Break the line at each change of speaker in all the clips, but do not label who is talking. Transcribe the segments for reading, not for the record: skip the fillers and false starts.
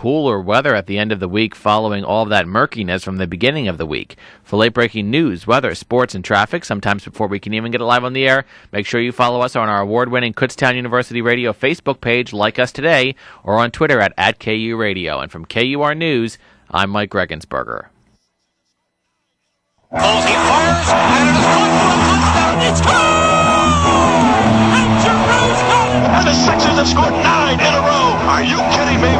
cooler weather at the end of the week following all of that murkiness from the beginning of the week. For late-breaking news, weather, sports, and traffic, sometimes before we can even get it live on the air, make sure you follow us on our award-winning Kutztown University Radio Facebook page, like us today, or on Twitter at KU Radio. And from KUR News, I'm Mike Regensberger.
He fires, and it is caught for a touchdown. It's gone! And Giroux's got it! And the Sixers have scored 9 in a row. Are you kidding me?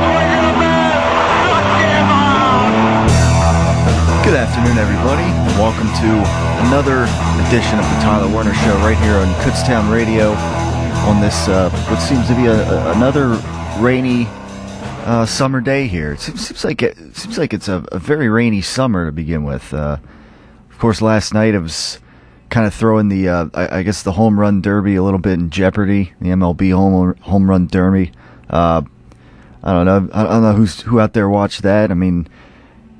Good afternoon, everybody, and welcome to another edition of the Tyler Werner Show right here on Kutztown Radio on this, what seems to be another rainy summer day here. It seems like it's a very rainy summer to begin with. Of course, last night it was kind of throwing the, I guess, the home run derby a little bit in jeopardy. The MLB home run derby. I don't know who out there watched that. I mean,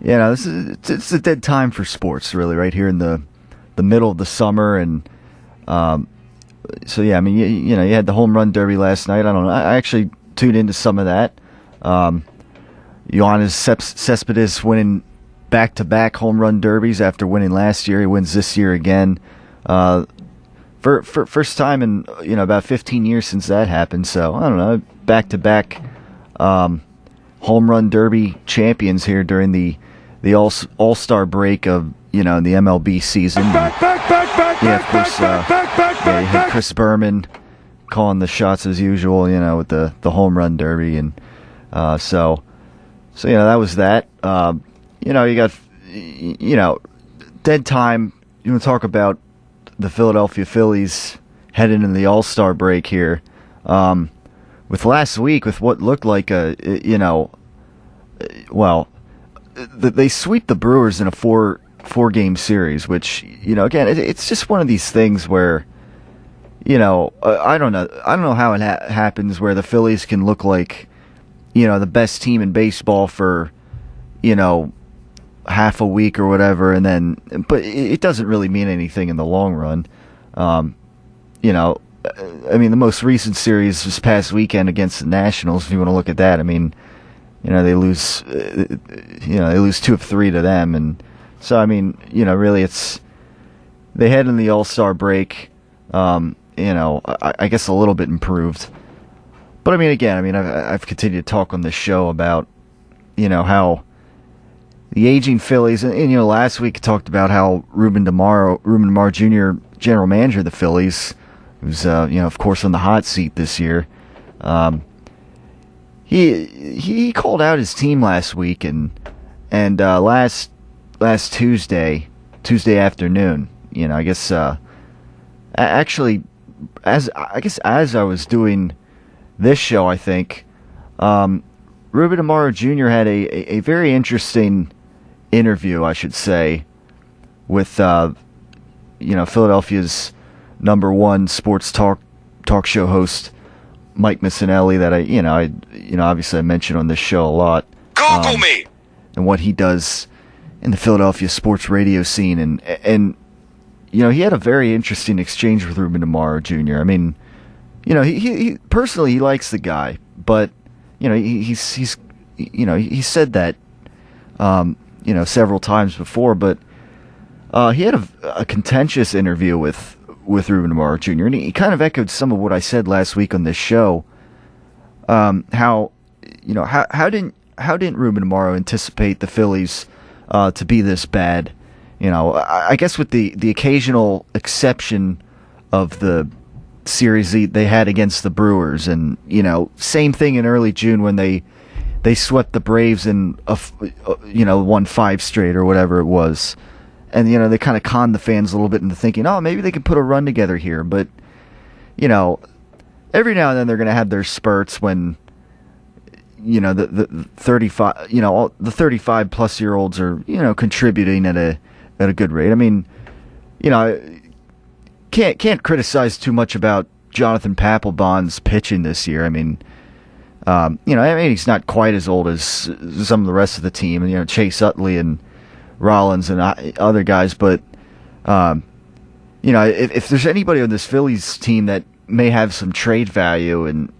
yeah, it's a dead time for sports, really, right here in the middle of the summer, and so yeah, I mean, you know, you had the home run derby last night. I don't know. I actually tuned into some of that. Yoenis Cespedes winning back-to-back home run derbies after winning last year. He wins this year again. For first time in about 15 years since that happened. So I don't know, back-to-back home run derby champions here during the All-Star break of the MLB season. Yeah, of course. You had Chris Berman calling the shots as usual. With the home run derby, and so that was that. You got dead time. You want to talk about the Philadelphia Phillies heading into the All-Star break here. With last week, with what looked like they sweep the Brewers in a four-game series, which, again, it's just one of these things where, I don't know how it happens where the Phillies can look like, the best team in baseball for, half a week or whatever, but it doesn't really mean anything in the long run. I mean, the most recent series this past weekend against the Nationals, if you want to look at that, I mean, they lose 2 of 3 to them, and so I mean, really, they head in the All-Star break, I guess a little bit improved, but I mean, again, I've continued to talk on this show about, how the aging Phillies, and last week I talked about how Ruben DeMar Jr., general manager of the Phillies, who's of course on the hot seat this year. He called out his team last week, and last Tuesday afternoon, I guess actually as I was doing this show, I think Ruben DeMar Jr. had a very interesting interview, I should say, with Philadelphia's number one sports talk show host Mike Missanelli, that I obviously I mentioned on this show a lot.
Google me.
And what he does in the Philadelphia sports radio scene, and he had a very interesting exchange with Ruben DeMar Jr. I mean, he personally, he likes the guy, but he's said that several times before, but he had a contentious interview with Ruben DeMar Jr., and he kind of echoed some of what I said last week on this show. How didn't Ruben DeMar anticipate the Phillies to be this bad? I guess with the occasional exception of the series they had against the Brewers, and same thing in early June when they swept the Braves and won 5 straight or whatever it was. And, they kind of conned the fans a little bit into thinking, oh, maybe they can put a run together here. But, every now and then they're going to have their spurts when, the 35, the 35-plus-year-olds are, contributing at a good rate. I mean, can't criticize too much about Jonathan Papelbon's pitching this year. I mean, he's not quite as old as some of the rest of the team, and, Chase Utley and Rollins and other guys, but if there's anybody on this Phillies team that may have some trade value, and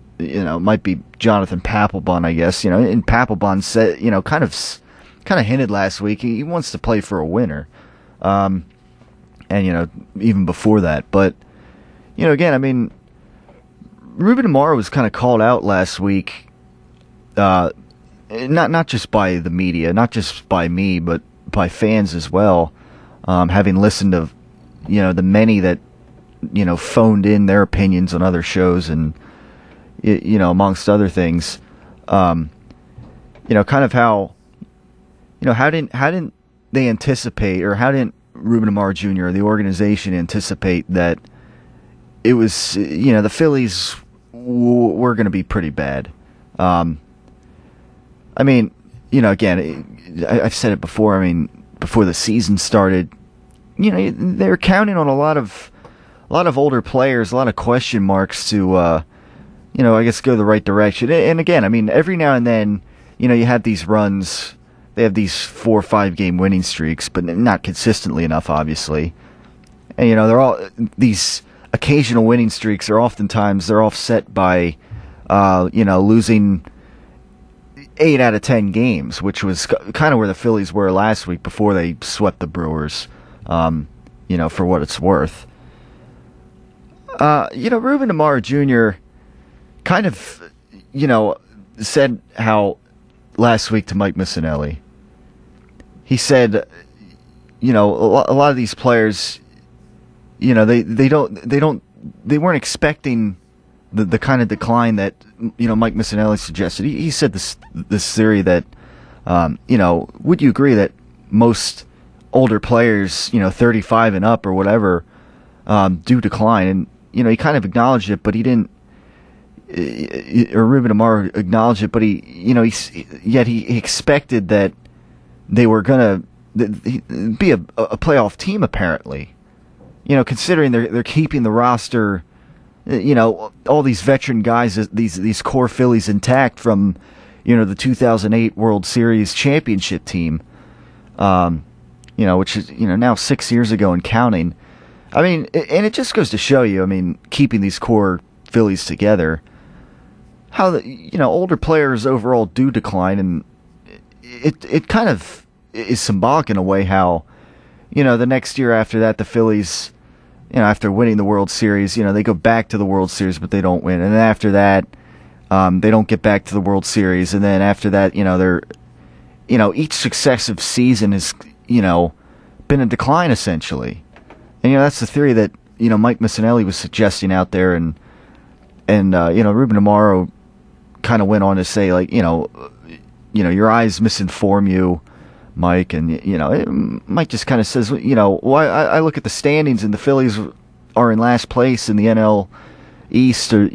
might be Jonathan Papelbon, I guess. And Papelbon said, kind of hinted last week he wants to play for a winner. And even before that, but again, I mean, Ruben Amaro was kind of called out last week, not just by the media, not just by me, but by fans as well. Having listened to the many that phoned in their opinions on other shows, and amongst other things, kind of how didn't they anticipate, or how didn't Ruben Amaro Jr., the organization, anticipate that it was, the Phillies were going to be pretty bad. I mean, again, I've said it before. I mean, before the season started, they were counting on a lot of older players, a lot of question marks to, I guess go the right direction. And again, I mean, every now and then, you have these runs. They have these 4 or 5 game winning streaks, but not consistently enough, obviously. And they're all these occasional winning streaks are oftentimes they're offset by, losing 8 out of 10 games, which was kind of where the Phillies were last week before they swept the Brewers. For what it's worth. Ruben Amaro Jr. kind of, said how last week to Mike Missinelli. He said, a lot of these players, they weren't expecting the kind of decline that Mike Missinelli suggested. He said this theory that, would you agree that most older players, 35 and up or whatever, do decline? And he kind of acknowledged it, but he didn't. Or Ruben Amaro acknowledged it, but he expected that they were gonna be a playoff team. Apparently, considering they're keeping the roster, all these veteran guys, these core Phillies intact from, the 2008 World Series championship team, which is now 6 years ago and counting. I mean, and it just goes to show you, I mean, keeping these core Phillies together, how the older players overall do decline, and it kind of is symbolic in a way how the next year after that the Phillies, after winning the World Series, they go back to the World Series but they don't win, and then after that they don't get back to the World Series, and then after that they're each successive season has been a decline essentially, and that's the theory that Mike Missinelli was suggesting out there, and Ruben Amaro kind of went on to say, like, your eyes misinform you, Mike, and Mike just kind of says, well, I look at the standings and the Phillies are in last place in the NL East, or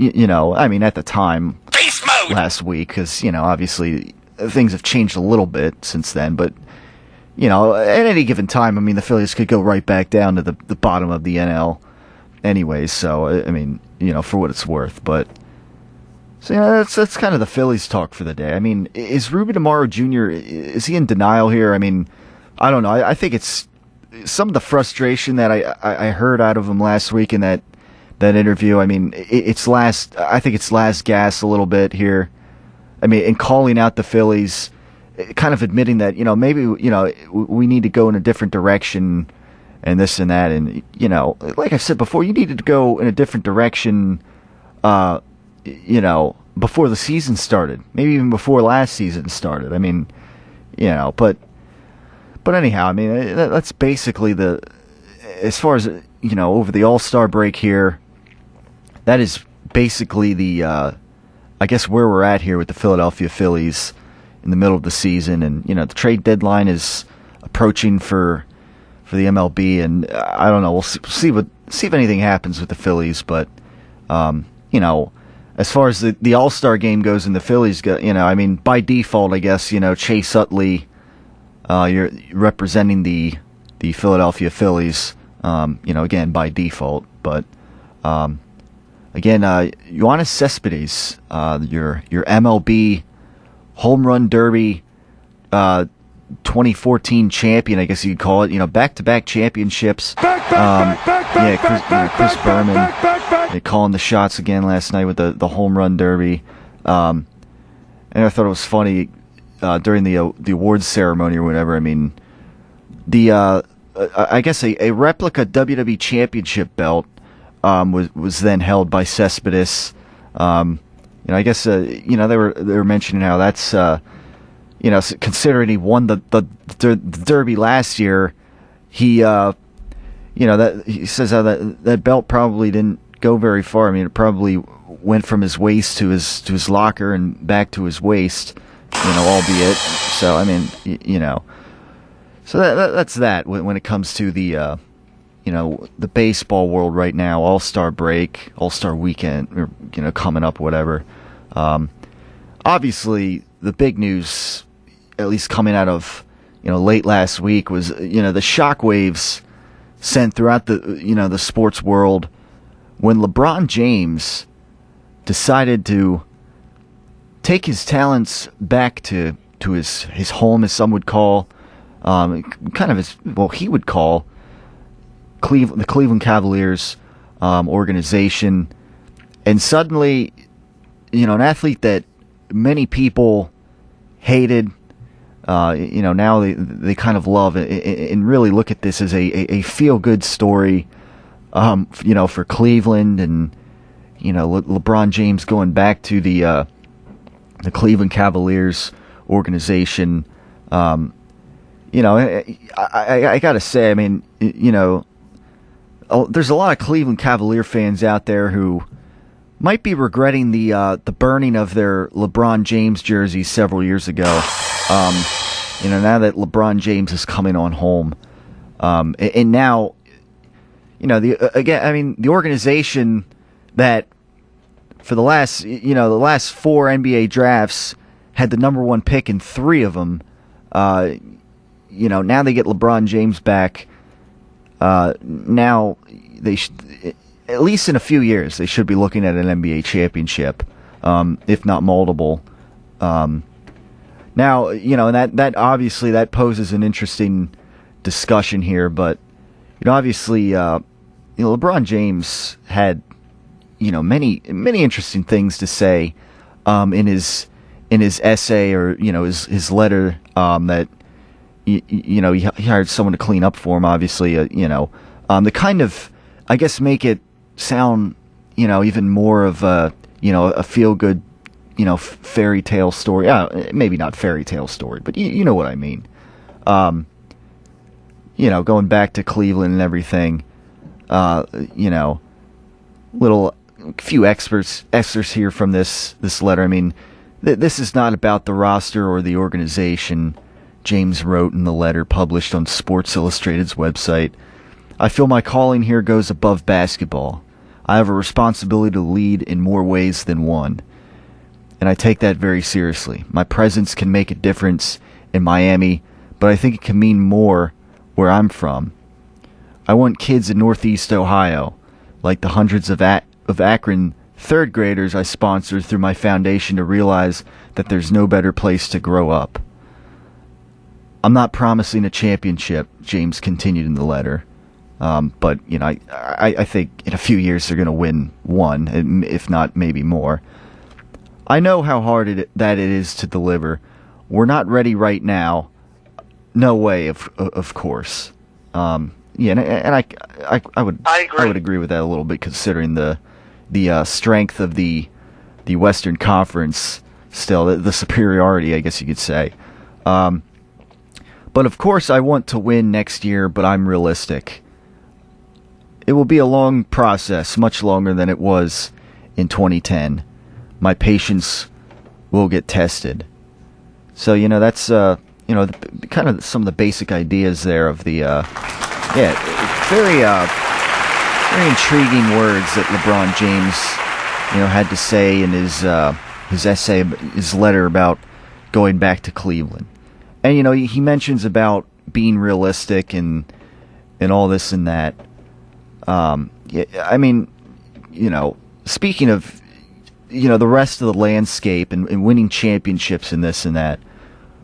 I mean, at the time last week, because obviously things have changed a little bit since then, but at any given time, I mean, the Phillies could go right back down to the bottom of the NL anyways, so I mean, for what it's worth. But so that's kind of the Phillies talk for the day. I mean, is Ruben Amaro Jr., is he in denial here? I mean, I don't know. I think it's some of the frustration that I heard out of him last week in that interview. I mean, I think it's last gas a little bit here. I mean, in calling out the Phillies, kind of admitting that maybe we need to go in a different direction, and this and that, and like I said before, you needed to go in a different direction, before the season started, maybe even before last season started. I mean, but anyhow, I mean, that's basically as far as over the All-Star break here, that is basically the I guess where we're at here with the Philadelphia Phillies in the middle of the season, and the trade deadline is approaching for the MLB, and I don't know. We'll see if anything happens with the Phillies, but as far as the All-Star game goes, and the Phillies go, I mean, by default, I guess Chase Utley, you're representing the Philadelphia Phillies, again by default, but again, Yoenis Cespedes, your MLB home run derby 2014 champion, I guess you could call it. Back-to-back championships. Chris Berman calling the shots again last night with the home run derby. And I thought it was funny during the awards ceremony or whatever. I mean, I guess a replica WWE Championship belt was then held by Cespedes. I guess they were mentioning how that's considering he won the Derby last year, he that he says how that belt probably didn't go very far. I mean, it probably went from his waist to his locker and back to his waist, albeit. So I mean, so that's that when it comes to the the baseball world right now. All-Star break, All-Star weekend, or coming up, whatever. Obviously, the big news, at least coming out of late last week, was the shockwaves sent throughout the sports world when LeBron James decided to take his talents back to his home, as some would call, he would call the Cleveland Cavaliers organization, and suddenly, an athlete that many people hated, now they kind of love it, and really look at this as a feel-good story, for Cleveland, and LeBron James going back to the Cleveland Cavaliers organization. I gotta say, I mean, there's a lot of Cleveland Cavalier fans out there who might be regretting the burning of their LeBron James jerseys several years ago. Now that LeBron James is coming on home, and now, the organization that for the last 4 NBA drafts had the number 1 pick in 3 of them. Now they get LeBron James back. Now they at least in a few years, they should be looking at an NBA championship, if not multiple. Now, and that obviously that poses an interesting discussion here, but obviously, LeBron James had many interesting things to say in his essay, or his letter that he hired someone to clean up for him. Obviously, the kind of, I guess, make it sound even more of a feel good fairy tale story. Maybe not fairy tale story, but you know what I mean. Going back to Cleveland and everything. Few excerpts here from this letter. I mean, this is not about the roster or the organization, James wrote in the letter published on Sports Illustrated's website. I feel my calling here goes above basketball. I have a responsibility to lead in more ways than one, and I take that very seriously. My presence can make a difference in Miami, but I think it can mean more where I'm from. I want kids in Northeast Ohio, like the hundreds of Akron third graders I sponsor through my foundation, to realize that there's no better place to grow up. I'm not promising a championship, James continued in the letter. But, I think in a few years they're going to win one, if not maybe more. I know how hard that it is to deliver. We're not ready right now. No way, of course. And I would
agree.
I would agree with that a little bit, considering the strength of the Western Conference. Still, the superiority, I guess you could say. But of course, I want to win next year. But I'm realistic. It will be a long process, much longer than it was in 2010. My patience will get tested. So that's kind of some of the basic ideas there of the very intriguing words that LeBron James had to say in his essay, his letter about going back to Cleveland. And he mentions about being realistic and all this and that. Speaking of the rest of the landscape and winning championships and this and that,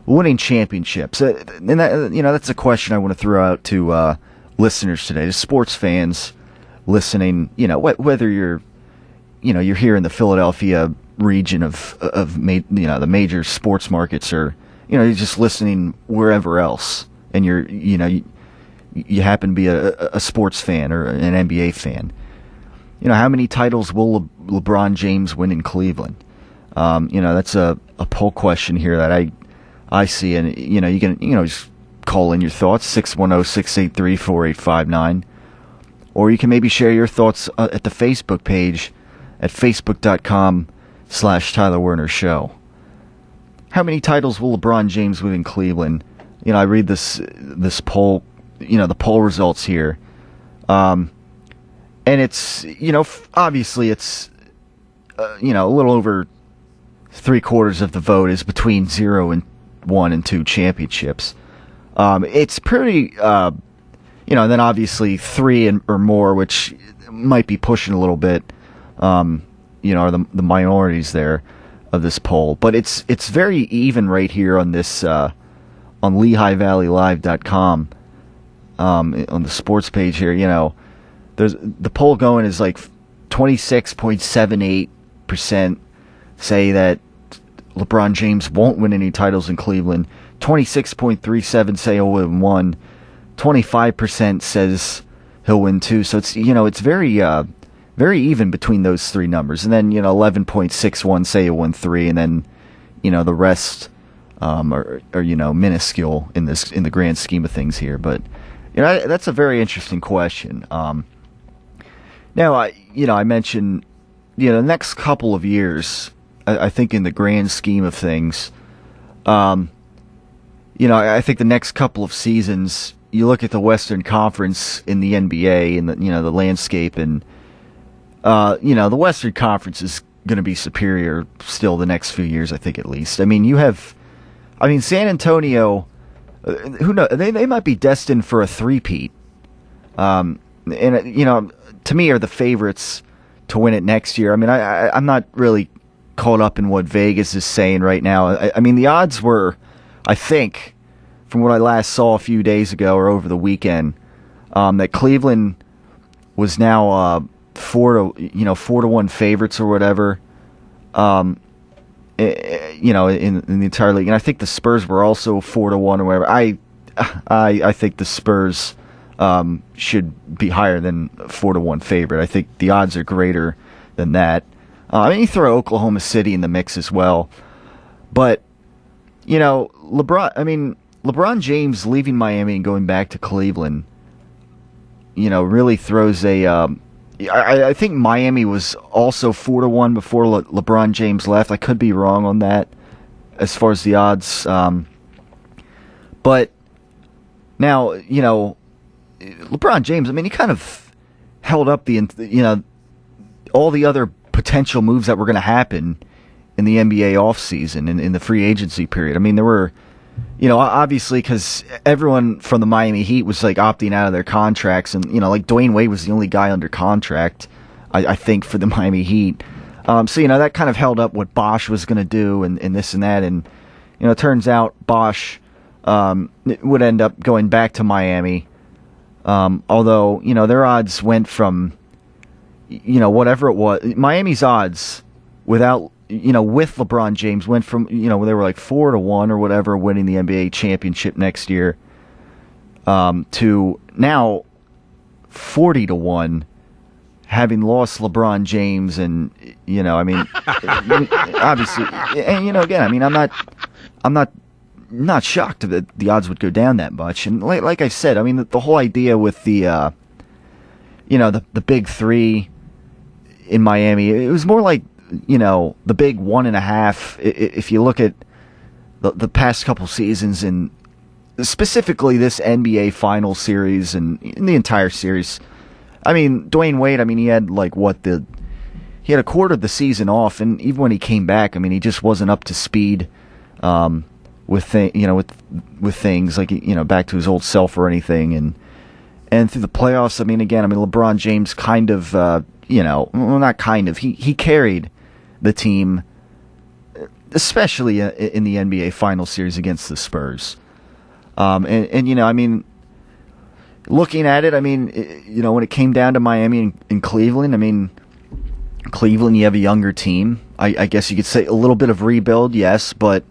winning championships. And that, that's a question I want to throw out to listeners today, to sports fans listening. Whether you're here in the Philadelphia region of the major sports markets, or you're just listening wherever else, and you happen to be a sports fan or an NBA fan. How many titles will LeBron James win in Cleveland? That's a poll question here that I see, and you can just call in your thoughts, 610-683-4859, or you can maybe share your thoughts at the Facebook page at facebook.com/Tyler Werner Show. How many titles will LeBron James win in Cleveland? I read this poll, the poll results here, and it's obviously it's a little over 3/4 of the vote is between 0 and 1 and 2 championships. It's pretty, then obviously 3 or more, which might be pushing a little bit, are the minorities there of this poll. But it's very even right here on this, on LehighValleyLive.com, on the sports page here. There's the poll going is like 26.78% say that LeBron James won't win any titles in Cleveland. 26.37 say he'll win 1. 25% says he'll win 2. So it's very even between those three numbers. And then 11.61 say he'll win 3, and then the rest are minuscule in the grand scheme of things here. But that's a very interesting question. Now I mentioned the next couple of years. I think in the grand scheme of things, I think the next couple of seasons, you look at the Western Conference in the NBA and the landscape, and the Western Conference is going to be superior still the next few years, I think, at least. San Antonio, who knows? They might be destined for a three-peat, and to me are the favorites to win it next year. I'm not really caught up in what Vegas is saying right now. The odds were, I think, from what I last saw a few days ago or over the weekend, that Cleveland was now 4-1 favorites or whatever. In the entire league, and I think the Spurs were also 4-1 or whatever. I think the Spurs should be higher than 4-1 favorite. I think the odds are greater than that. You throw Oklahoma City in the mix as well, but LeBron James leaving Miami and going back to Cleveland, really throws a. I think Miami was also 4-1 before LeBron James left. I could be wrong on that as far as the odds, but now LeBron James. He kind of held up all the other potential moves that were going to happen in the NBA offseason and in the free agency period. There were, obviously, because everyone from the Miami Heat was opting out of their contracts, and Dwayne Wade was the only guy under contract, I think, for the Miami Heat. So that kind of held up what Bosch was going to do and this and that, and it turns out Bosch would end up going back to Miami. Although their odds went from whatever it was, Miami's odds without with LeBron James went from they were like 4-1 or whatever, winning the NBA championship next year, to now 40-1, having lost LeBron James, and obviously, and again, I'm not shocked that the odds would go down that much, and like I said, the whole idea with the the big three in Miami, it was more like the big 1.5. If you look at the past couple seasons, and specifically this NBA Finals series and in the entire series, Dwayne Wade, he had he had a quarter of the season off, and even when he came back, he just wasn't up to speed with things back to his old self or anything, and through the playoffs, LeBron James kind of. Not kind of. He carried the team especially in the NBA Final Series against the Spurs. And you know, I mean, looking at it, I mean, you know, when it came down to Miami and Cleveland, I mean, Cleveland, you have a younger team. I guess you could say a little bit of rebuild, yes, but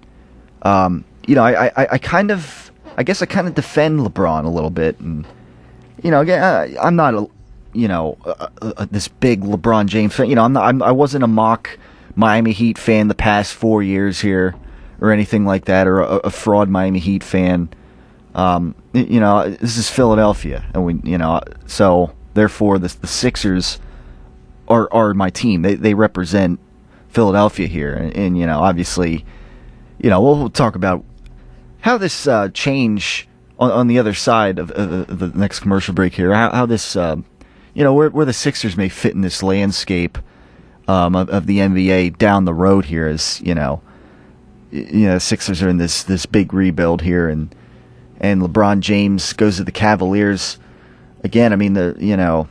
you know, I kind of defend LeBron a little bit, and you know, again, I'm not this big LeBron James fan. You know, I wasn't a mock Miami Heat fan the past 4 years here, or anything like that, or a fraud Miami Heat fan. You know, this is Philadelphia, and so therefore the Sixers are my team. They represent Philadelphia here, and you know, obviously, you know, we'll talk about how this change on the other side of the next commercial break here. How this, you know, where the Sixers may fit in this landscape of the NBA down the road here, as you know, Sixers are in this big rebuild here, and LeBron James goes to the Cavaliers again. I mean, the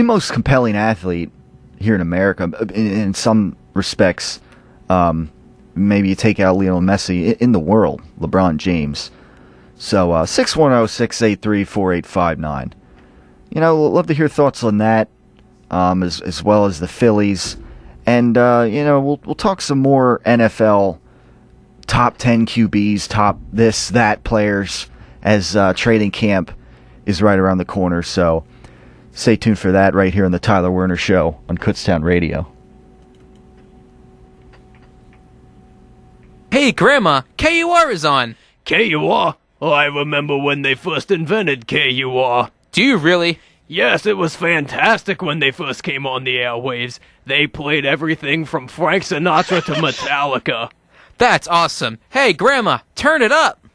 most compelling athlete here in America in some respects. Maybe you take out Lionel Messi in the world, LeBron James. So 610-683-4859. You know, love to hear thoughts on that, as well as the Phillies, and you know, we'll talk some more NFL top 10 QBs, top this that players, as training camp is right around the corner. So stay tuned for that right here on the Tyler Werner Show on Kutztown Radio.
Hey, Grandma, KUR is on.
KUR? Oh, I remember when they first invented KUR.
Do you really?
Yes, it was fantastic when they first came on the airwaves. They played everything from Frank Sinatra to Metallica.
That's awesome. Hey, Grandma, turn it up.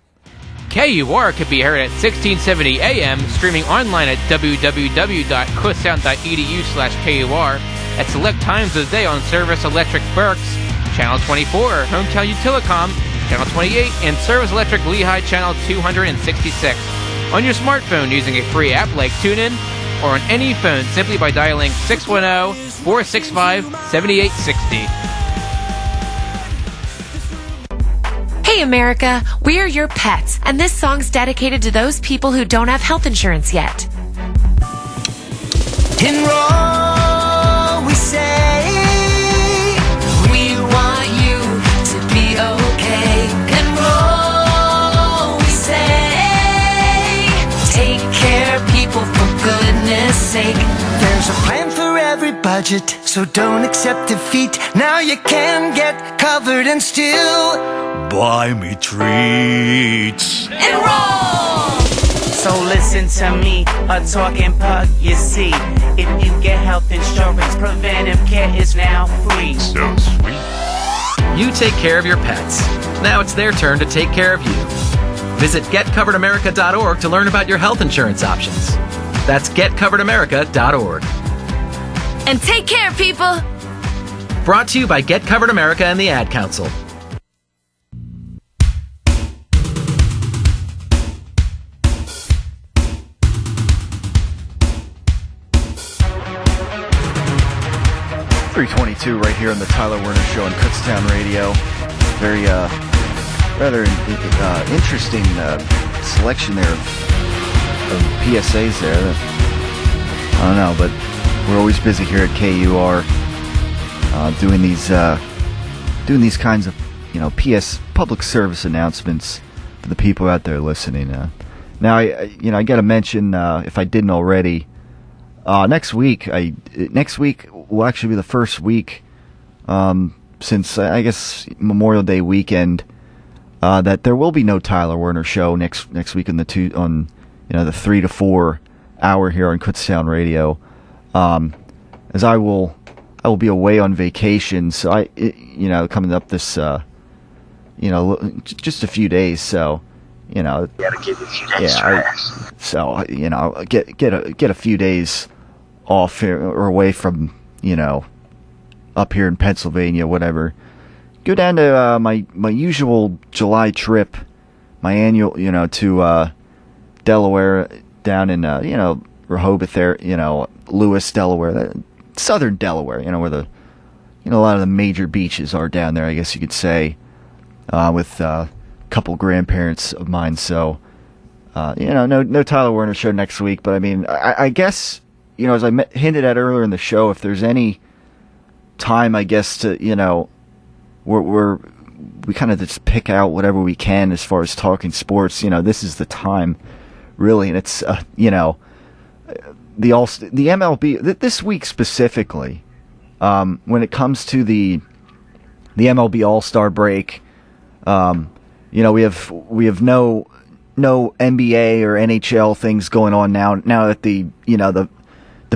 KUR can be heard at 1670 AM, streaming online at www.kutztown.edu/KUR, at select times of the day on Service Electric Berks, Channel 24, Hometown Utilicom, Channel 28, and Service Electric Lehigh, Channel 266. On your smartphone using a free app like TuneIn, or on any phone simply by dialing 610-465-7860.
Hey America, we are your pets, and this song's dedicated to those people who don't have health insurance yet.
Enroll, we say, we want you to be okay. Enroll, we say, take care, people, for goodness sake. There's a plan for every budget, so don't accept defeat. Now you can get covered and still
Buy me treats.
enroll.
So listen to me, a talking pug, you see. If you get health insurance, preventive care is now free.
So sweet.
You take care of your pets. Now it's their turn to take care of you. Visit getcoveredamerica.org to learn about your health insurance options. That's getcoveredamerica.org.
And take care, people!
Brought to you by Get Covered America and the Ad Council.
.322 right here on the Tyler Werner Show on Kutztown Radio. Very rather interesting selection there of PSAs there. I don't know, but we're always busy here at KUR doing these kinds of, you know, public service announcements for the people out there listening. Now I got to mention, if I didn't already, next week will actually be the first week since I guess Memorial Day weekend that there will be no Tyler Werner Show next week on the 3 to 4 hour here on Kutztown Radio, as I will be away on vacation. So coming up this just a few days. So gotta give you a few days get a few days off here, or away from up here in Pennsylvania, whatever. Go down to my usual July trip, my annual, to Delaware, down in Rehoboth there, Lewis, Delaware, southern Delaware, where the a lot of the major beaches are down there, I guess you could say, with a couple grandparents of mine. So, no Tyler Werner show next week. But I mean, I guess, as I hinted at earlier in the show, if there's any time, I guess, to, we kind of just pick out whatever we can as far as talking sports. This is the time, really, and it's the MLB this week specifically. When it comes to the MLB All-Star break, we have no NBA or NHL things going on now. Now that the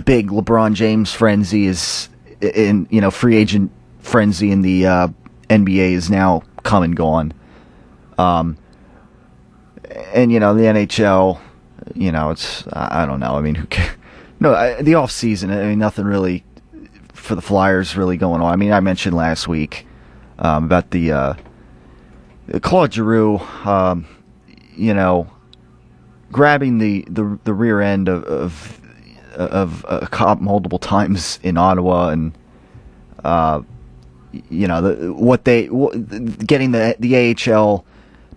big LeBron James frenzy is in free agent frenzy in the NBA is now come and gone. And the NHL, it's I don't know. I mean, who cares? No, the off season. I mean, nothing really for the Flyers really going on. I mean, I mentioned last week about the Claude Giroux, grabbing the rear end of a cop multiple times in Ottawa, and getting the AHL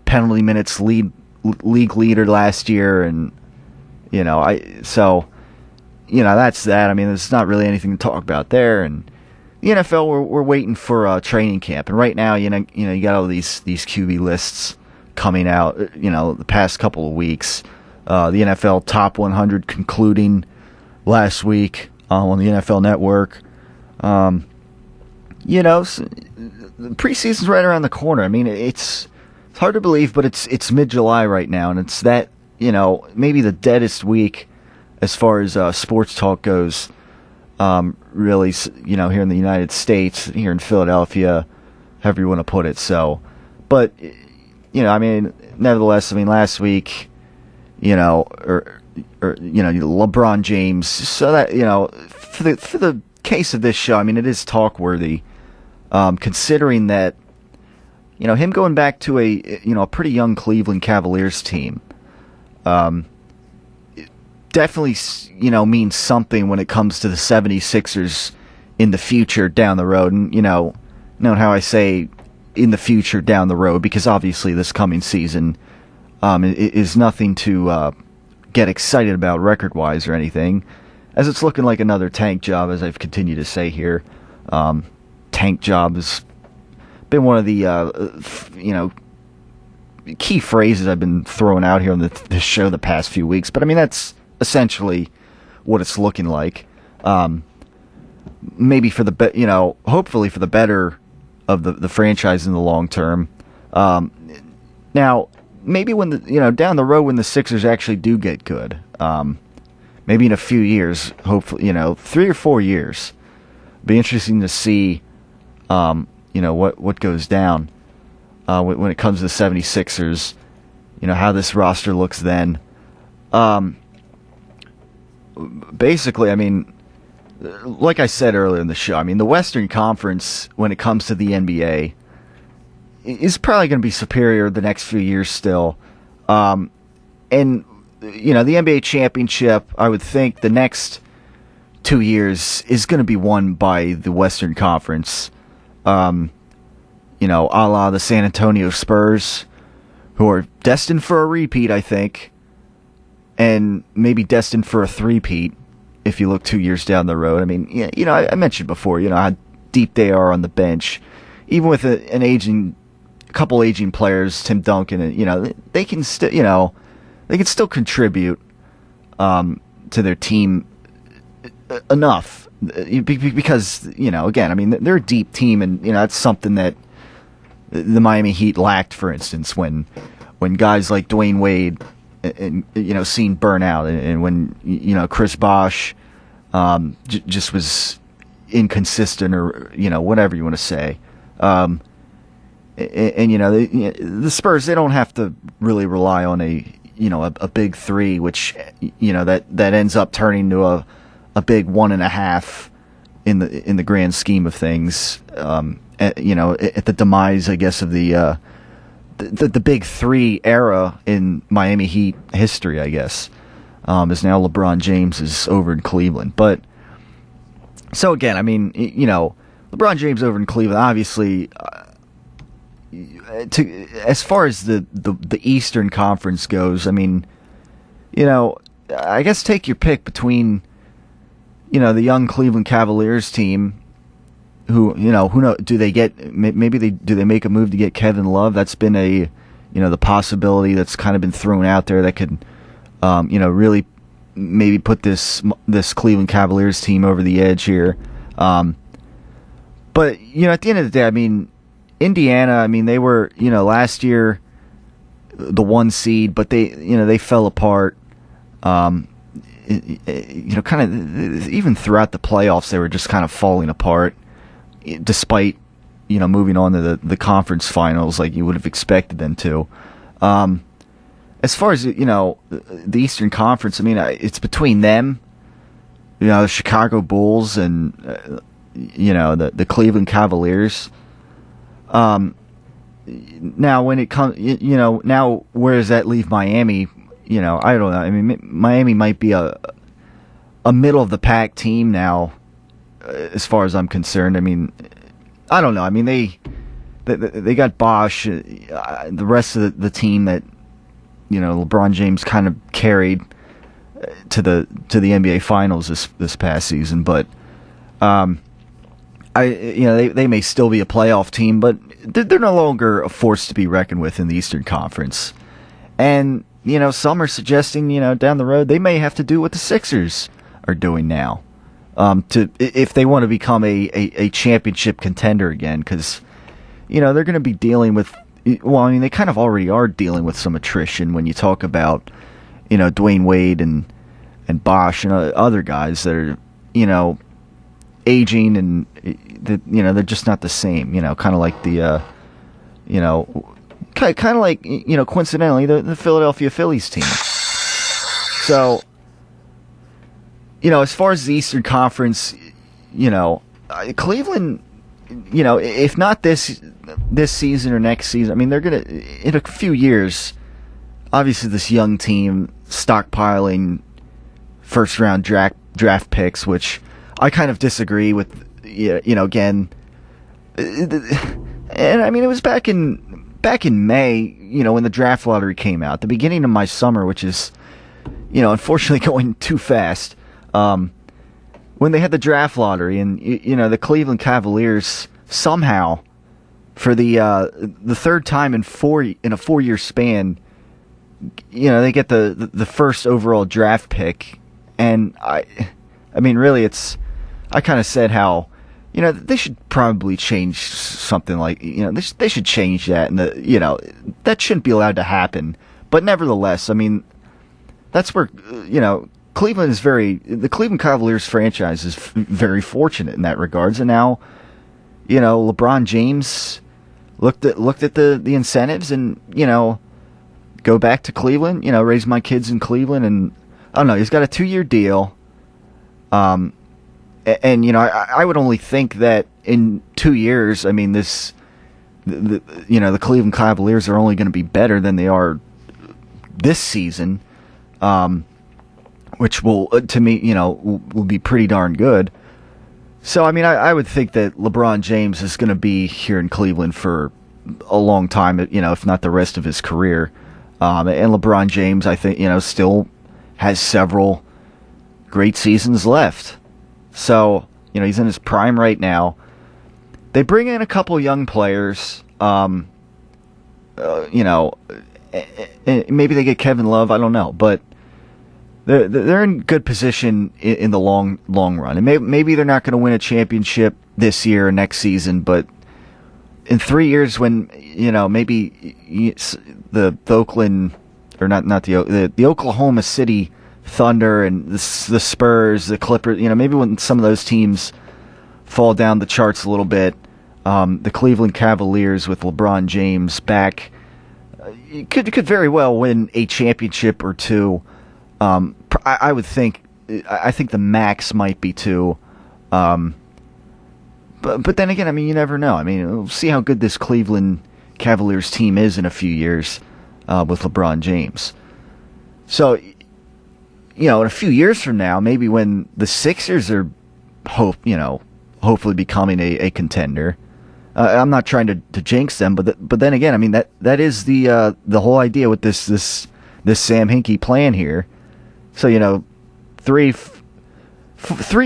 penalty minutes league leader last year, and that's that. I mean, there's not really anything to talk about there. And the NFL, we're waiting for training camp, and right now, you got all these QB lists coming out. The past couple of weeks, the NFL Top 100 concluding last week on the NFL Network. The preseason's right around the corner. I mean, it's hard to believe, but it's mid-July right now, and it's that maybe the deadest week as far as sports talk goes, really, here in the United States, here in Philadelphia, however you want to put it. So, but, I mean, nevertheless, I mean, last week, LeBron James, so that, for the case of this show, I mean, it is talk-worthy, considering that, him going back to a pretty young Cleveland Cavaliers team, definitely, means something when it comes to the 76ers in the future down the road. And, know how I say in the future down the road, because obviously this coming season is nothing to get excited about record-wise or anything, as it's looking like another tank job, as I've continued to say here. Tank job has been one of the, key phrases I've been throwing out here on this show the past few weeks. But, I mean, that's essentially what it's looking like. Maybe for the hopefully for the better of the franchise in the long term. Now, maybe when down the road when the Sixers actually do get good, maybe in a few years, hopefully 3 or 4 years, be interesting to see what goes down when it comes to the 76ers. How this roster looks then. Basically, I mean, like I said earlier in the show, I mean, the Western Conference, when it comes to the NBA, is probably going to be superior the next few years still. And, the NBA championship, I would think the next 2 years is going to be won by the Western Conference. A la the San Antonio Spurs, who are destined for a repeat, I think. And maybe destined for a three-peat if you look 2 years down the road. I mean, I mentioned before, how deep they are on the bench. Even with a couple aging players, Tim Duncan, and they can still, they can still contribute to their team enough because again, I mean, they're a deep team, and that's something that the Miami Heat lacked, for instance, when guys like Dwayne Wade and seen burn out, and when Chris Bosh just was inconsistent, or whatever you want to say, and the Spurs, they don't have to really rely on a big three, which that ends up turning to a big 1.5 in the grand scheme of things. At the demise, I guess, of the big three era in Miami Heat history, I guess, is now LeBron James is over in Cleveland. But so again, I mean, LeBron James over in Cleveland, obviously, as far as the Eastern Conference goes, I mean, I guess take your pick between, the young Cleveland Cavaliers team, who knows, do they make a move to get Kevin Love? That's been the possibility that's kind of been thrown out there that could, really maybe put this Cleveland Cavaliers team over the edge here. But, at the end of the day, I mean, Indiana, I mean, they were, last year the 1 seed, but they fell apart. Kind of even throughout the playoffs, they were just kind of falling apart, despite, moving on to the conference finals like you would have expected them to. As far as, the Eastern Conference, I mean, it's between them, the Chicago Bulls and, the Cleveland Cavaliers. Now, when it comes, now where does that leave Miami? I don't know. I mean, Miami might be a middle of the pack team now, as far as I'm concerned. I mean, I don't know. I mean, they got Bosch, the rest of the team that LeBron James kind of carried to the NBA Finals this past season, but they may still be a playoff team, but they're no longer a force to be reckoned with in the Eastern Conference. And some are suggesting down the road they may have to do what the Sixers are doing now, if they want to become a championship contender again, because they're going to be dealing with. Well, I mean, they kind of already are dealing with some attrition when you talk about Dwayne Wade and Bosch and other guys that are aging, and they're just not the same. Kind of like the kind of like coincidentally the Philadelphia Phillies team. So as far as the Eastern Conference, Cleveland, if not this season or next season, I mean, they're gonna, in a few years, obviously this young team stockpiling first round draft picks, which I kind of disagree with. Again, and I mean, it was back in May, when the draft lottery came out, the beginning of my summer, which is, unfortunately going too fast. When they had the draft lottery, and the Cleveland Cavaliers somehow, for the third time in a 4-year span, they get the first overall draft pick, and I mean, really, I kind of said how, they should probably change something like, they should change that, and that shouldn't be allowed to happen. But nevertheless, I mean, that's where, the Cleveland Cavaliers franchise is very fortunate in that regards. And now, LeBron James looked at the incentives and, go back to Cleveland, raise my kids in Cleveland. And I don't know, he's got a 2-year deal. And I would only think that in 2 years, I mean, the Cleveland Cavaliers are only going to be better than they are this season. Which will, to me, will be pretty darn good. So, I mean, I would think that LeBron James is going to be here in Cleveland for a long time, if not the rest of his career. And LeBron James, I think, still has several great seasons left. So, he's in his prime right now. They bring in a couple young players. Maybe they get Kevin Love, I don't know, but they're in good position in the long run. And maybe they're not going to win a championship this year or next season, but in 3 years, when maybe the Oakland, or not the Oklahoma City Thunder and the Spurs, the Clippers, maybe when some of those teams fall down the charts a little bit, the Cleveland Cavaliers with LeBron James back could very well win a championship or two. I would think. I think the max might be 2. But then again, I mean, you never know. I mean, we'll see how good this Cleveland Cavaliers team is in a few years with LeBron James. So, in a few years from now, maybe when the Sixers are hopefully becoming a contender. I'm not trying to jinx them, but then again, I mean that is the whole idea with this Sam Hinkie plan here. So 3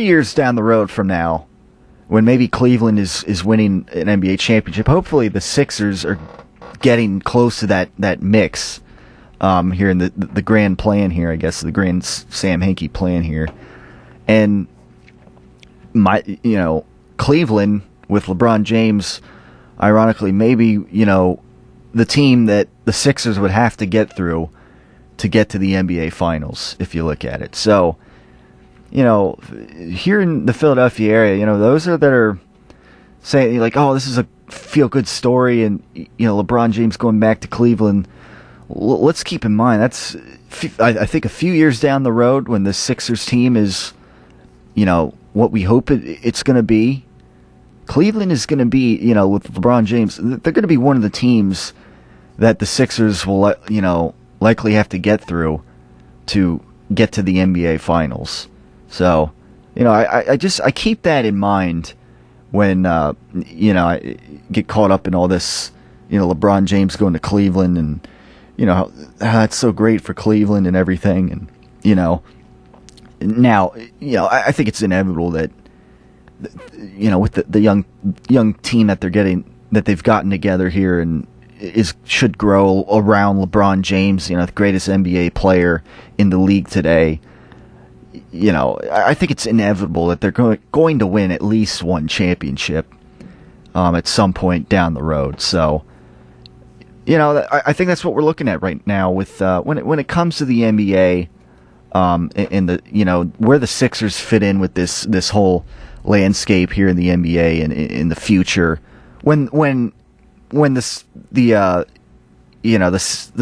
years down the road from now, when maybe Cleveland is winning an NBA championship, hopefully the Sixers are getting close to that mix here in the grand plan here, I guess, the grand Sam Hinkie plan here. And Cleveland with LeBron James, ironically, maybe, the team that the Sixers would have to get through to get to the NBA Finals, if you look at it. So, here in the Philadelphia area, those that are saying, like, oh, this is a feel-good story, and, LeBron James going back to Cleveland, let's keep in mind, that's, I think, a few years down the road when the Sixers team is, what we hope it's going to be. Cleveland is going to be, with LeBron James, they're going to be one of the teams that the Sixers will, likely have to get through to get to the NBA Finals. So, I keep that in mind when, I get caught up in all this, LeBron James going to Cleveland and, how that's so great for Cleveland and everything. And, now, I think it's inevitable that, with the young team that they've gotten together here and should grow around LeBron James, the greatest NBA player in the league today. I think it's inevitable that they're going to win at least one championship at some point down the road. So, I think that's what we're looking at right now with when it comes to the NBA, and the where the Sixers fit in with this whole landscape here in the NBA and in the future, when the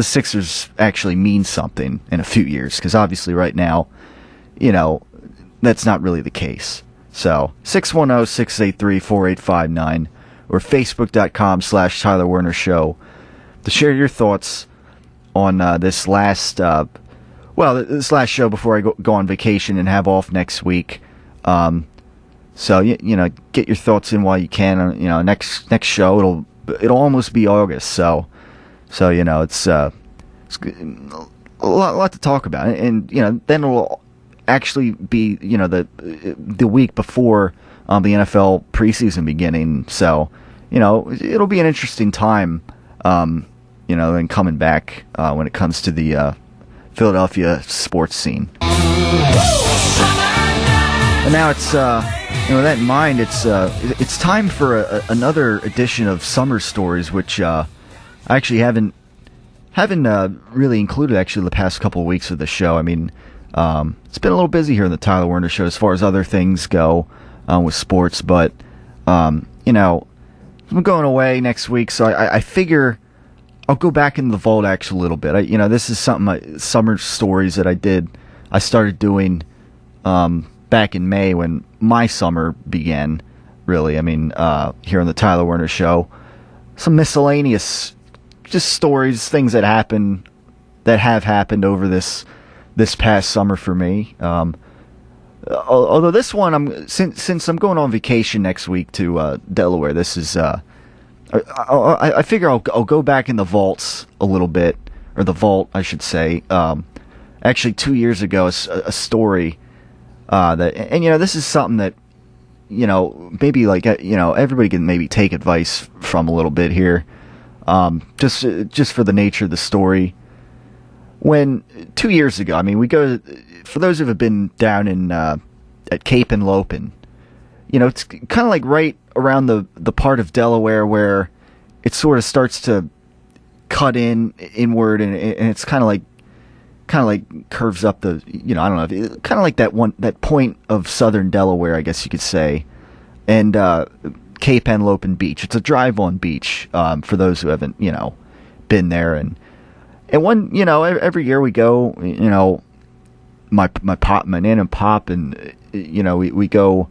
Sixers actually mean something in a few years, because obviously right now, that's not really the case. So 610-683-4859 or facebook.com/Tyler Werner Show to share your thoughts on this last show before I go on vacation and have off next week. So get your thoughts in while you can. Next show it'll almost be August. So it's a lot to talk about, and then it'll actually be the week before the NFL preseason beginning. So it'll be an interesting time. And coming back when it comes to the Philadelphia sports scene. And now it's with that in mind, it's time for another edition of Summer Stories, which I actually haven't really included the past couple of weeks of the show. I mean, it's been a little busy here in the Tyler Werner Show as far as other things go with sports, but I'm going away next week, so I figure I'll go back in the vault actually a little bit. This is summer stories that I started doing back in May when my summer began, really. I mean, here on the Tyler Werner Show, some miscellaneous just stories, things that have happened over this past summer for me. Although this one, since I'm going on vacation next week to Delaware, this is I figure I'll go back in the vaults a little bit, or the vault, I should say. Actually, 2 years ago, a story this is something that maybe everybody can maybe take advice from a little bit here, just for the nature of the story. When 2 years ago, I mean, we go, for those who have been down in at Cape and Lopin, it's kind of like right around the part of Delaware where it sort of starts to cut inward, and it's kind of like curves up the, I don't know, kind of like that point of southern Delaware, I guess you could say, and Cape Henlopen Beach. It's a drive-on beach for those who haven't, been there, and one, every year we go, my nan and pop, and we go,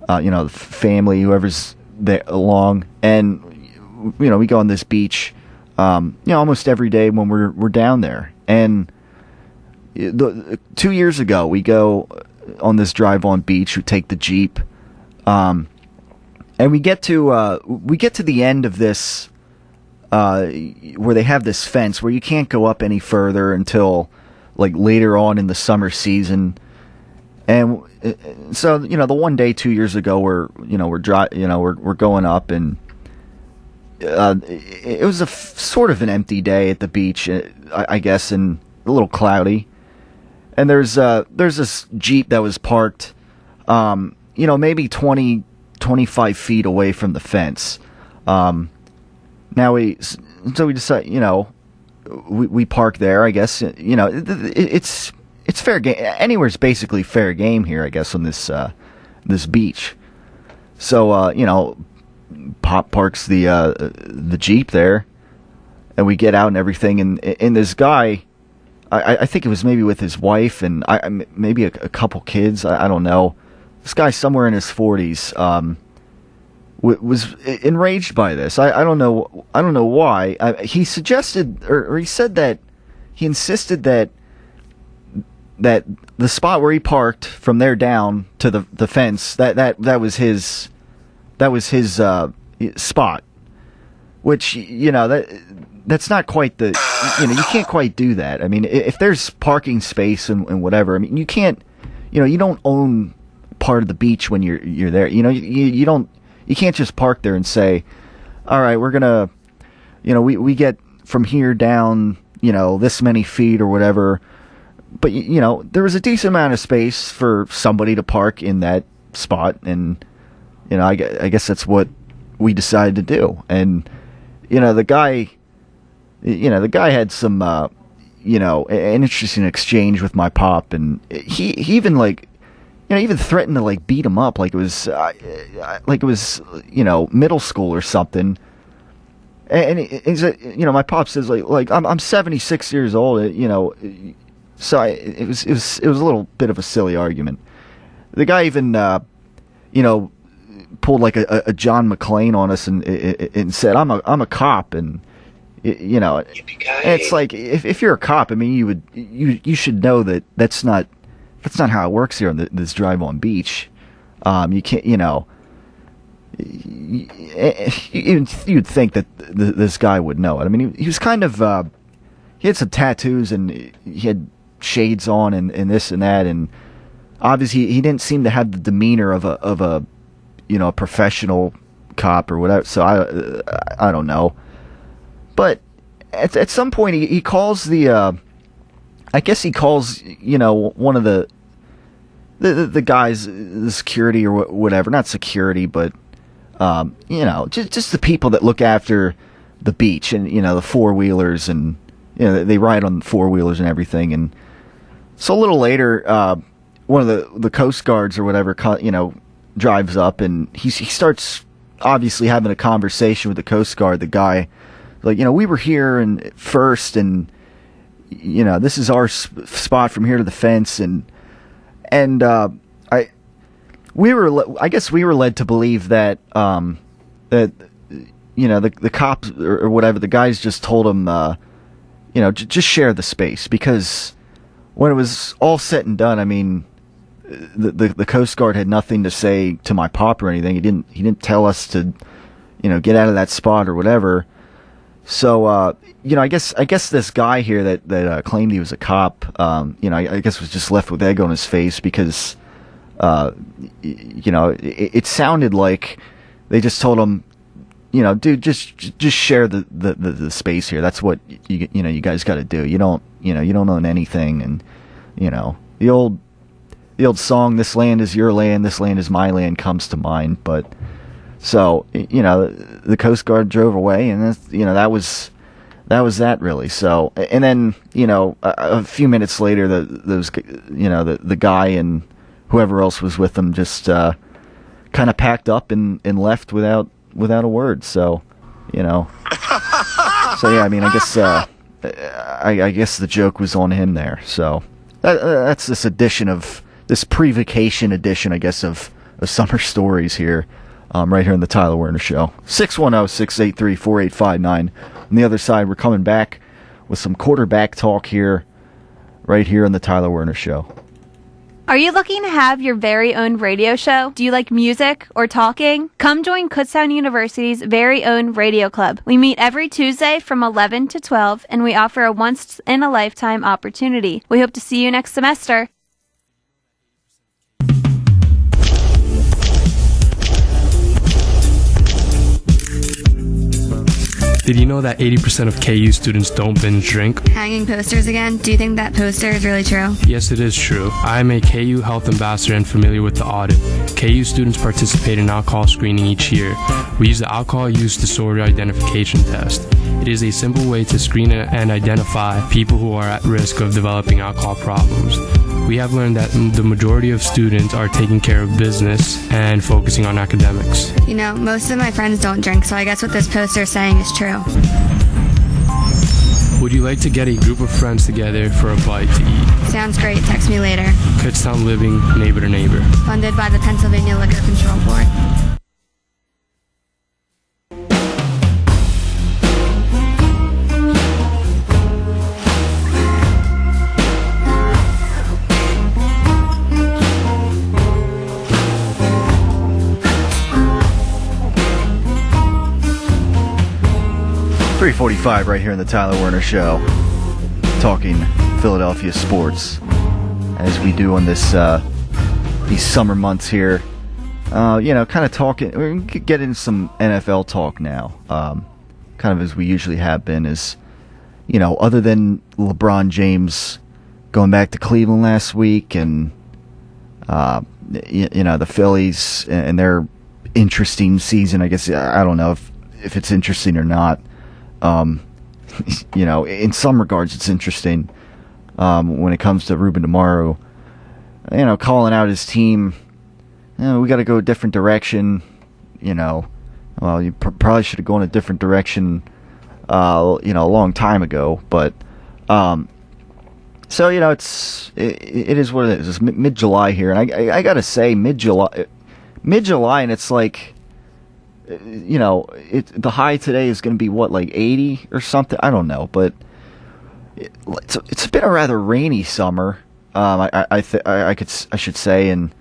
the family, whoever's there along, and we go on this beach, almost every day when we're down there, and 2 years ago, we go on this drive-on beach. We take the Jeep, and And we get to the end of this, where they have this fence where you can't go up any further until like later on in the summer season. And so, the one day 2 years ago, we're going up, and it was sort of an empty day at the beach, I guess, and a little cloudy. And there's this Jeep that was parked, maybe 20, 25 feet away from the fence. We decide, we park there, I guess. It's fair game. Anywhere's basically fair game here, I guess, on this beach. So, Pop parks the Jeep there, and we get out and everything, and this guy, I think it was maybe with his wife and maybe a couple kids, I don't know. This guy somewhere in his 40s was enraged by this. I don't know why. He suggested, or he said that he insisted that the spot where he parked from there down to the fence, that was his spot, which that's not quite the you can't quite do that. I mean, if there's parking space and whatever, I mean, you can't, you don't own part of the beach when you're there. You can't just park there and say, all right, we're gonna, we get from here down, this many feet or whatever. But there was a decent amount of space for somebody to park in that spot, and I guess that's what we decided to do. And the guy had some an interesting exchange with my pop, and he even even threatened to beat him up like it was middle school or something. And he said, my pop says I'm 76 years old, so it was a little bit of a silly argument. The guy even pulled like a John McClane on us and said, I'm a cop, and and it's like, if you're a cop, I mean, you should know that that's not how it works here on this Drive On Beach. You can't, you'd think that this guy would know it. I mean, he was kind of he had some tattoos, and he had shades on, and this and that, and obviously he didn't seem to have the demeanor of a a professional cop or whatever. So I don't know, but at some point he calls the I guess he calls one of the guys, the security or whatever, not security, but just the people that look after the beach, and the four-wheelers, and they ride on four-wheelers and everything. And so a little later, one of the Coast Guards or whatever, drives up, and he starts obviously having a conversation with the Coast Guard. The guy, we were here and first, and this is our spot from here to the fence, and I guess we were led to believe that the cops or whatever, the guys just told him just share the space, because when it was all said and done, I mean, the Coast Guard had nothing to say to my pop or anything. He didn't tell us to get out of that spot or whatever. So I guess this guy here that claimed he was a cop, I guess was just left with egg on his face, because it sounded like they just told him, dude, just share the space here. That's what you guys got to do. You don't own anything, and the old song, "This land is your land, this land is my land," comes to mind. But so the Coast Guard drove away, and that was that really. So, and then a few minutes later, the guy and whoever else was with them just kind of packed up and left without a word. So yeah, I mean, I guess the joke was on him there. So that's this edition of this pre-vacation edition, I guess, of Summer Stories here, right here on the Tyler Werner Show. 610-683-4859. On the other side, we're coming back with some quarterback talk here, right here on the Tyler Werner Show.
Are you looking to have your very own radio show? Do you like music or talking? Come join Kutztown University's very own radio club. We meet every Tuesday from 11 to 12, and we offer a once-in-a-lifetime opportunity. We hope to see you next semester.
Did you know that 80% of KU students don't binge drink?
Hanging posters again? Do you think that poster is really true?
Yes, it is true. I am a KU health ambassador and familiar with the audit. KU students participate in alcohol screening each year. We use the Alcohol Use Disorder Identification Test. It is a simple way to screen and identify people who are at risk of developing alcohol problems. We have learned that the majority of students are taking care of business and focusing on academics.
You know, most of my friends don't drink, so I guess what this poster is saying is true.
Would you like to get a group of friends together for a bite to eat?
Sounds great. Text me later.
Kutztown Living, neighbor to neighbor.
Funded by the Pennsylvania Liquor Control Board.
.345 right here in the Tyler Werner Show, talking Philadelphia sports as we do on this these summer months here. Kind of talking. We're gonna get into some NFL talk now, kind of as we usually have been. Is other than LeBron James going back to Cleveland last week, and the Phillies and their interesting season. I guess I don't know if it's interesting or not. In some regards, it's interesting when it comes to Ruben Amaro, calling out his team. We got to go a different direction. Well, you probably should have gone a different direction, a long time ago. But so it is what it is. It's mid-July here, and I got to say mid-July, and it's like. The high today is going to be like 80 or something. I don't know, but it's been a rather rainy summer. I should say, and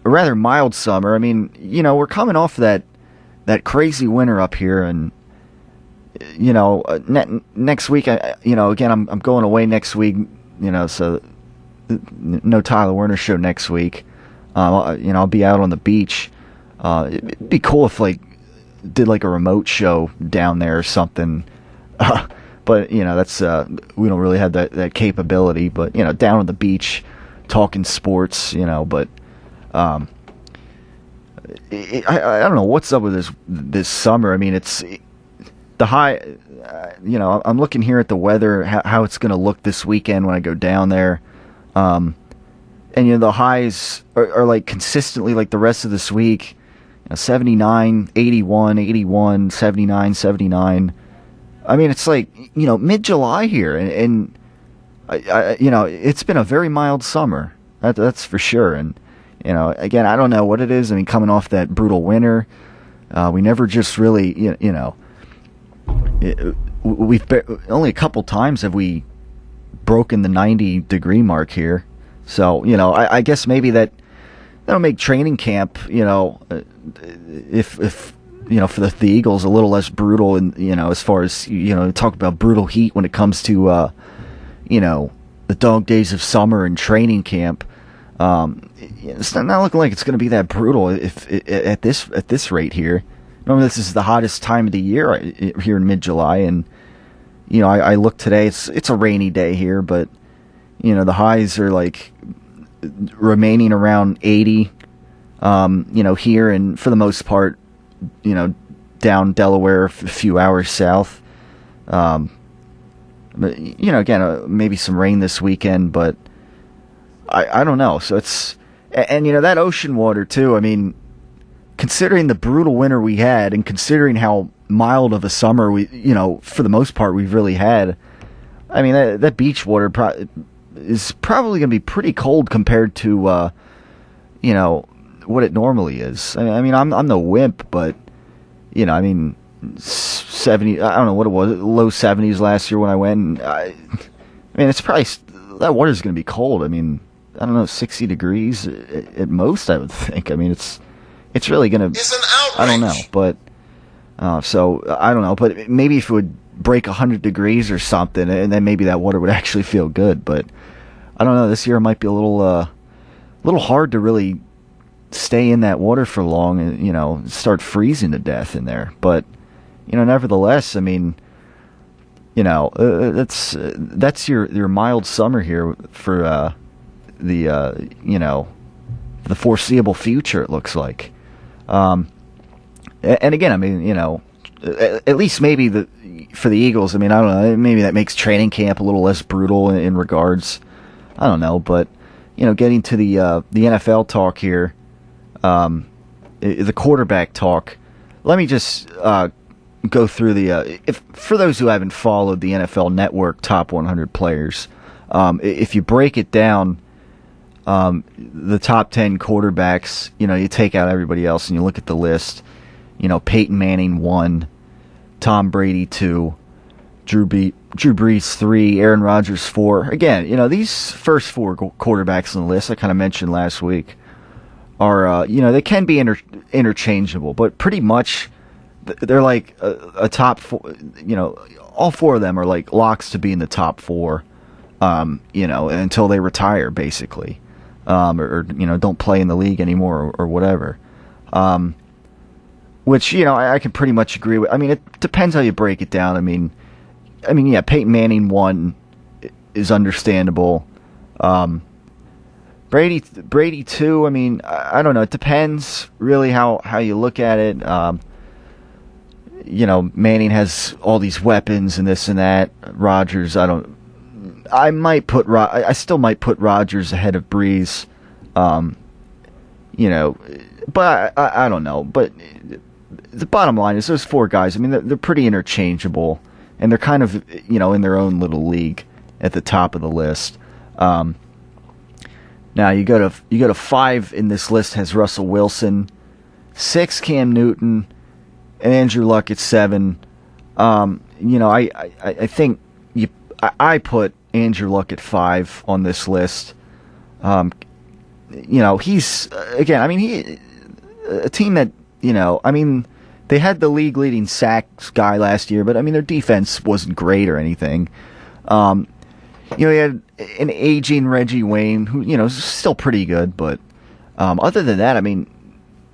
a rather mild summer. I mean, we're coming off that crazy winter up here, and next week, again, I'm going away next week. So no Tyler Werner show next week. I'll be out on the beach. It'd be cool if did a remote show down there or something, but that's we don't really have that capability. But down on the beach, talking sports, but I don't know what's up with this summer. I mean, it's the high. I'm looking here at the weather, how it's going to look this weekend when I go down there, and the highs are consistently the rest of this week. 79, 81, 81, 79, 79. I mean, it's mid-July here, and it's been a very mild summer. That's for sure. And again, I don't know what it is. I mean, coming off that brutal winter, we never just really, we've only a couple times have we broken the 90-degree mark here. So I guess maybe that'll make training camp, if for the Eagles a little less brutal, and as far as talk about brutal heat when it comes to the dog days of summer and training camp. It's not looking like it's going to be that brutal if at this rate here. Normally this is the hottest time of the year here in mid-July, and I look today. It's a rainy day here, but the highs are remaining around 80. Here, and for the most part, down Delaware, a few hours south. But again, maybe some rain this weekend, but I don't know. So it's, and that ocean water too. I mean, considering the brutal winter we had, and considering how mild of a summer we, for the most part we've really had. I mean, that beach water is probably going to be pretty cold compared to, what it normally is. I mean, I'm no wimp, but 70. I don't know what it was. Low 70s last year when I went. And I mean, it's probably that water's going to be cold. I mean, I don't know, 60 degrees at most, I would think. I mean, it's really going to...
It's an outrage.
I don't know, but... so, I don't know, but maybe if it would break 100 degrees or something, and then maybe that water would actually feel good, but I don't know, this year it might be a little hard to really stay in that water for long and, start freezing to death in there, but, nevertheless, I mean, that's your mild summer here for, the foreseeable future, it looks like. And again, I mean, at least maybe for the Eagles, I mean, I don't know, maybe that makes training camp a little less brutal in regards, I don't know, but, getting to the NFL talk here, the quarterback talk, let me just go through for those who haven't followed the NFL Network top 100 players, if you break it down, the top 10 quarterbacks, you take out everybody else and you look at the list, Peyton Manning 1, Tom Brady 2, Drew Brees 3, Aaron Rodgers 4. Again, these first 4 quarterbacks on the list I kind of mentioned last week are, they can be interchangeable, but pretty much they're like a top 4, all 4 of them are like locks to be in the top 4, until they retire, basically. Or don't play in the league anymore or whatever. Which, I can pretty much agree with. I mean, it depends how you break it down. I mean, yeah, Peyton Manning 1 is understandable. Brady 2, I mean, I don't know. It depends really how you look at it. Manning has all these weapons and this and that. Rodgers, I still might put Rodgers ahead of Brees, but I don't know. But the bottom line is those 4 guys, I mean, they're pretty interchangeable, and they're kind of, in their own little league at the top of the list. Now you go to 5 in this list has Russell Wilson, 6 Cam Newton, and Andrew Luck at 7. I think I put Andrew Luck at 5 on this list. He's again. I mean, he a team that I mean, they had the league leading sacks guy last year, but I mean their defense wasn't great or anything. He had an aging Reggie Wayne who is still pretty good, but other than that, I mean,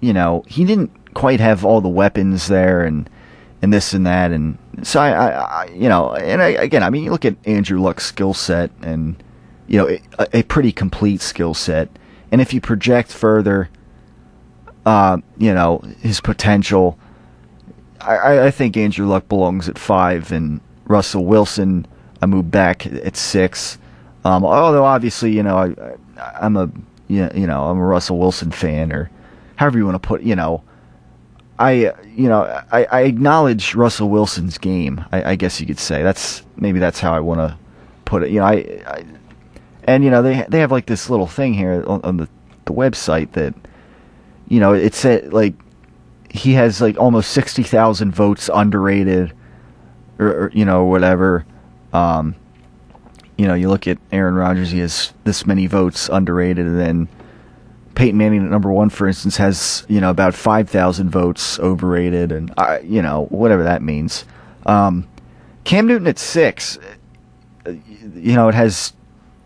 he didn't quite have all the weapons there and this and that, and so again, I mean, you look at Andrew Luck's skill set and a pretty complete skill set, and if you project further, his potential, I think Andrew Luck belongs at 5, and Russell Wilson I moved back at 6. Although obviously, I'm a Russell Wilson fan, or however you want to put, I acknowledge Russell Wilson's game. I guess you could say that's how I want to put it. They have like this little thing here on the website that, it said like he has like almost 60,000 votes underrated, or whatever. You look at Aaron Rodgers, he has this many votes underrated, and then Peyton Manning at number 1, for instance, has, about 5,000 votes overrated, and, whatever that means. Cam Newton at 6, it has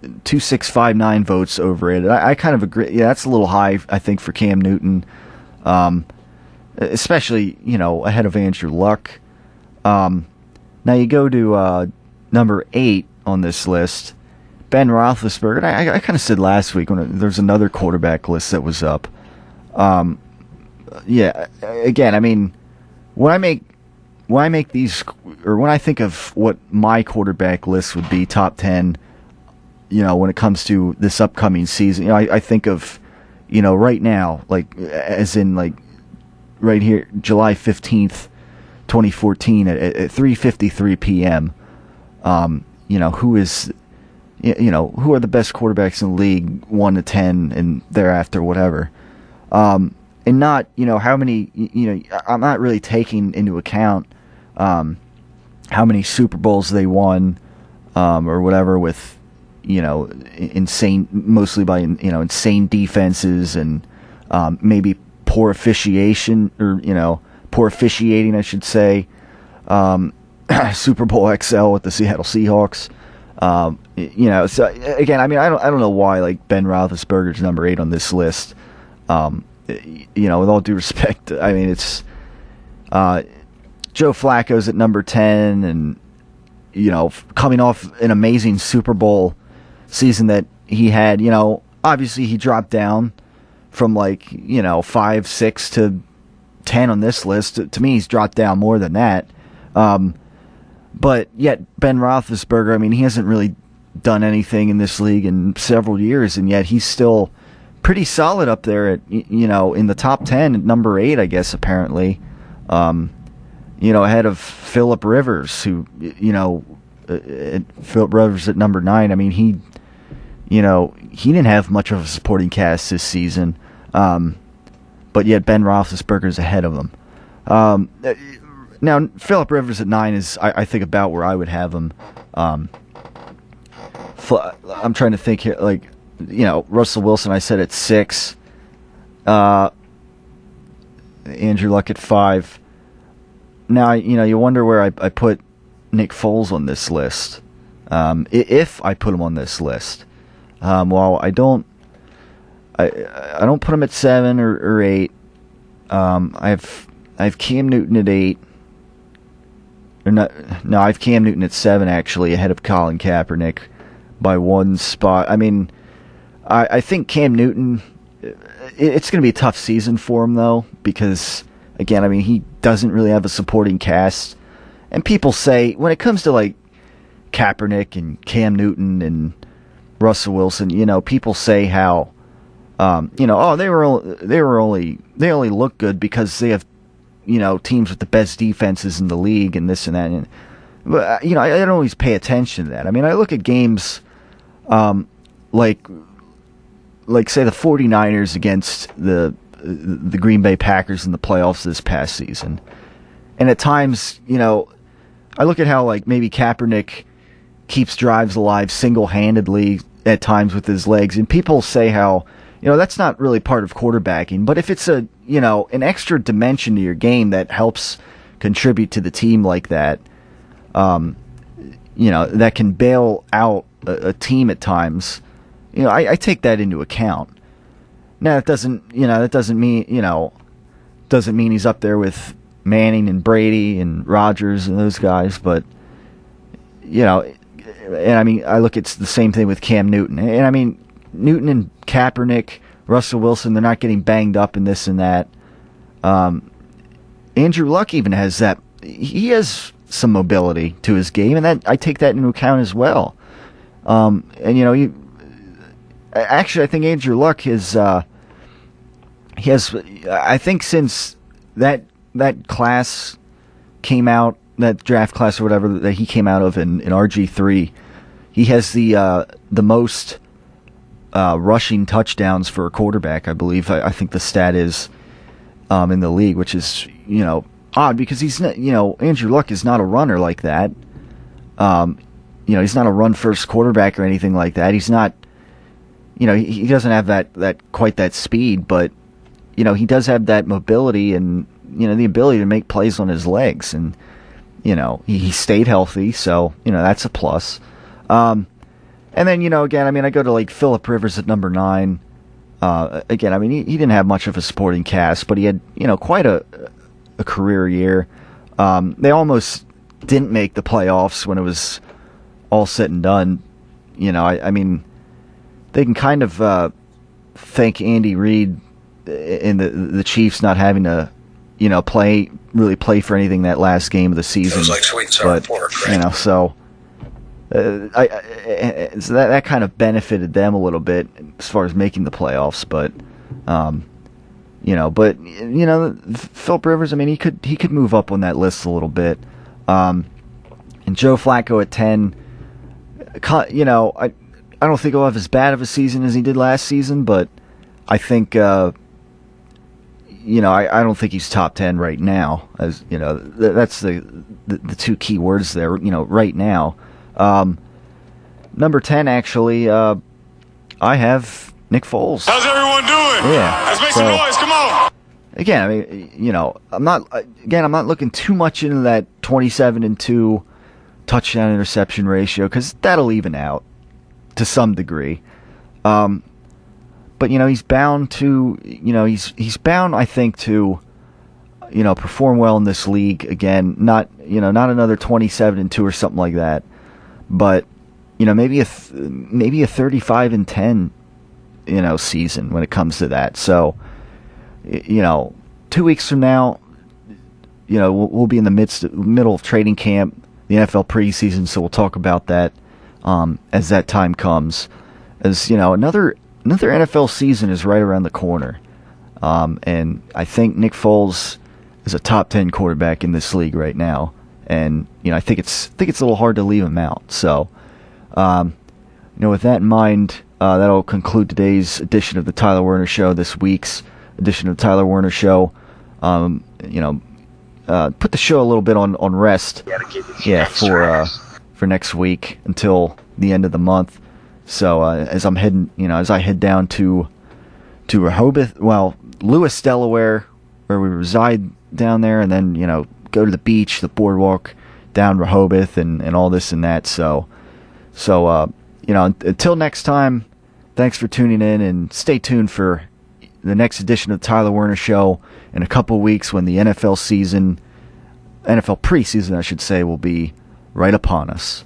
2,659 votes overrated. I kind of agree. Yeah, that's a little high, I think, for Cam Newton, especially, ahead of Andrew Luck. Now you go to number 8 on this list, Ben Roethlisberger. And I kind of said last week when there's another quarterback list that was up. Yeah, again, I mean, when I make these, or when I think of what my quarterback list would be, top 10, when it comes to this upcoming season, I think of, right now, like, as in, like, right here, July 15th, 2014 at 3:53 p.m., who is, who are the best quarterbacks in the league, 1 to 10 and thereafter, whatever. And not, how many, I'm not really taking into account how many Super Bowls they won, or whatever with, insane, mostly by insane defenses and maybe poor officiation poor officiating, I should say. Super Bowl XL with the Seattle Seahawks. So again, I don't know why like Ben Roethlisberger's number 8 on this list. With all due respect, it's Joe Flacco's at number 10, and coming off an amazing Super Bowl season that he had. Obviously he dropped down from 5, 6 to 10 on this list. To me, he's dropped down more than that. But yet Ben Roethlisberger, he hasn't really done anything in this league in several years, and yet he's still pretty solid up there at in the top 10 at number 8, I guess, apparently. Ahead of Phillip Rivers, who Phillip Rivers at number 9. He didn't have much of a supporting cast this season, but yet Ben Roethlisberger's ahead of him. Now, Phillip Rivers at 9 is, I think, about where I would have him. I'm trying to think here, Russell Wilson, I said at 6. Andrew Luck at 5. Now, you wonder where I put Nick Foles on this list. If I put him on this list. Well, I don't put him at 7 or 8. I have Cam Newton at 8. No, I have Cam Newton at 7, actually, ahead of Colin Kaepernick by 1 spot. I think Cam Newton, it's going to be a tough season for him, though, because, again, he doesn't really have a supporting cast. And people say, when it comes to, Kaepernick and Cam Newton and Russell Wilson, people say how, they only look good because they have teams with the best defenses in the league and this and that. But, I don't always pay attention to that. I look at games like say the 49ers against the Green Bay Packers in the playoffs this past season. And at times, I look at how maybe Kaepernick keeps drives alive single-handedly at times with his legs, and people say how that's not really part of quarterbacking, but if it's an extra dimension to your game that helps contribute to the team like that, that can bail out a team at times, I take that into account. Now that doesn't mean he's up there with Manning and Brady and Rodgers and those guys, but I look at the same thing with Cam Newton, and Newton and Kaepernick, Russell Wilson, they're not getting banged up in this and that. Andrew Luck even has that. He has some mobility to his game, and that I take that into account as well. Actually, I think Andrew Luck has. He has. I think since that class came out, that draft class or whatever that he came out of in RG3, he has the most rushing touchdowns for a quarterback, I believe. I think the stat is in the league, which is odd because he's not, Andrew Luck is not a runner like that. He's not a run first quarterback or anything like that. He's not, he doesn't have that quite that speed, but he does have that mobility and the ability to make plays on his legs, and he stayed healthy, so that's a plus. And then again, I go to Phillip Rivers at number 9. Again, he didn't have much of a supporting cast, but he had quite a career year. They almost didn't make the playoffs when it was all said and done. They can kind of thank Andy Reid and the Chiefs not having to play for anything that last game of the season. It was like sweet and sour pork, right? So that kind of benefited them a little bit as far as making the playoffs. But Phillip Rivers, he could move up on that list a little bit. And Joe Flacco at 10. I don't think he'll have as bad of a season as he did last season, but I think. I don't think he's top 10 right now. As that's the two key words there. Right now. number 10, actually, I have Nick Foles.
How's everyone doing?
Yeah.
Let's make some noise. Come on.
Again, I mean, I'm not looking too much into that 27-2 touchdown interception ratio because that'll even out to some degree. But he's bound to, he's bound, I think, to, perform well in this league again. Not another 27-2 or something like that, but maybe a 35-10, season when it comes to that. So, 2 weeks from now, we'll be in the middle of training camp, the NFL preseason. So we'll talk about that as that time comes. As another NFL season is right around the corner, and I think Nick Foles is a top 10 quarterback in this league right now, and I think it's a little hard to leave him out. So, with that in mind, that'll conclude today's edition of the Tyler Werner Show. This week's edition of the Tyler Werner Show. Put the show a little bit on rest. For next week until the end of the month. So as I head down to Rehoboth, Lewis, Delaware, where we reside down there, and then go to the beach, the boardwalk down Rehoboth, and all this and that. So until next time, thanks for tuning in, and stay tuned for the next edition of the Tyler Werner Show in a couple weeks when the NFL preseason, I should say, will be right upon us.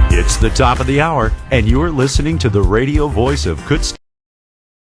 It's the top of the hour, and you're listening to the radio voice of Kutztown.